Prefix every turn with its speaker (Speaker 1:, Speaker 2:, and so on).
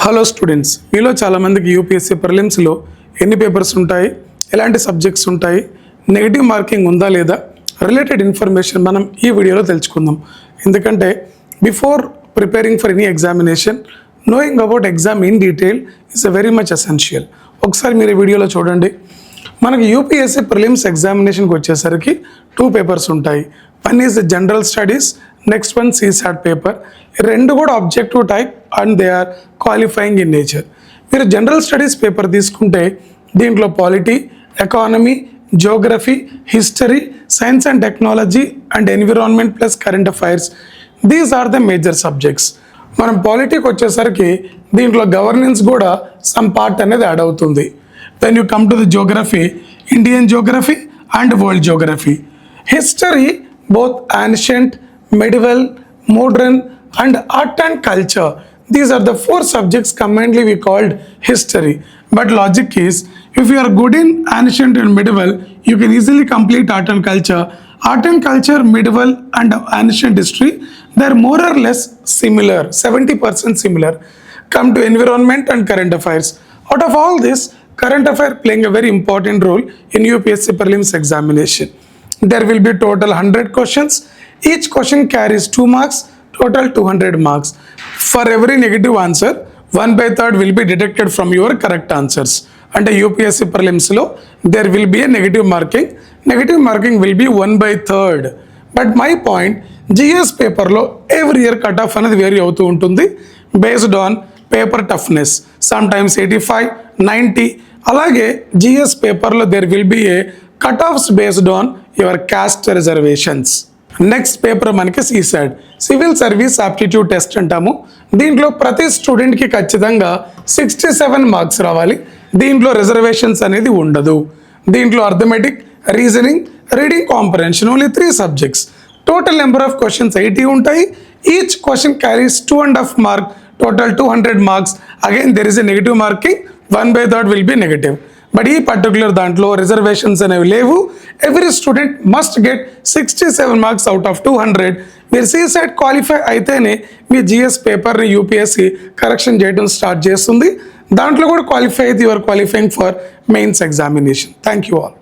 Speaker 1: Hello students, మీలో చాలామందికి UPSC ప్రిలిమ్స్లో ఎన్ని పేపర్స్ ఉంటాయి, ఎలాంటి సబ్జెక్ట్స్ ఉంటాయి, నెగిటివ్ మార్కింగ్ ఉందా లేదా రిలేటెడ్ ఇన్ఫర్మేషన్ మనం ఈ వీడియోలో తెలుసుకుందాం. ఎందుకంటే before preparing for any examination knowing about exam in detail is a very much essential. ఒకసారి మీరు ఈ వీడియోలో చూడండి. మనకి యూపీఎస్సీ ప్రిలిమ్స్ ఎగ్జామినేషన్కి వచ్చేసరికి 2 పేపర్స్ ఉంటాయి. One is general studies, next one CSAT paper. రెండు కూడా objective type and they are qualifying in nature. మీరు జనరల్ స్టడీస్ పేపర్ తీసుకుంటే దీంట్లో polity, economy, geography, history, science and technology and environment plus current affairs, these are the major subjects. మనం పాలిటీకి వచ్చేసరికి దీంట్లో governance కూడా సమ్ పార్ట్ అనేది add అవుతుంది. Then you come to the geography, Indian geography and world geography. History, both ancient, medieval, modern and art and culture. These are the 4 subjects commonly we called history. But logic is, if you are good in ancient and medieval, you can easily complete art and culture. Art and culture, medieval and ancient history, they are more or less similar, 70% similar. Come to environment and current affairs. Out of all this, current affair playing a very important role in UPSC prelims examination. There will be total 100 questions. Each question carries 2 marks, total 200 marks. For every negative answer, 1/3 will be deducted from your correct answers. And UPSC prelims lo there will be a negative marking. Negative marking will be 1/3. But my point, GS paper lo every year cut off anadi vary avutu untundi based on paper toughness. Sometimes 85, 90. అలాగే GS పేపర్లో there will be a cut offs based on your caste reservations. Next paper మనకి CSAT, civil service aptitude test అంటాము. దీంట్లో ప్రతి స్టూడెంట్కి ఖచ్చితంగా 67 marks రావాలి. దీంట్లో రిజర్వేషన్స్ అనేది ఉండదు. దీంట్లో arithmetic, reasoning, reading comprehension, only 3 subjects. Total number of questions 80 ఉంటాయి. Each question carries 2.5 mark, total 200 marks. Again there is a negative marking, 1/3 will be negative. But ఈ పర్టికులర్ దాంట్లో రిజర్వేషన్స్ అనేవి లేవు. Every student must get 67 marks out of 200. మీరు CSAT qualify అయితేనే మీ GS పేపర్ని UPSC correction చేయడం start చేస్తుంది. దాంట్లో కూడా క్వాలిఫై అయితే your qualifying for mains examination. Thank you all.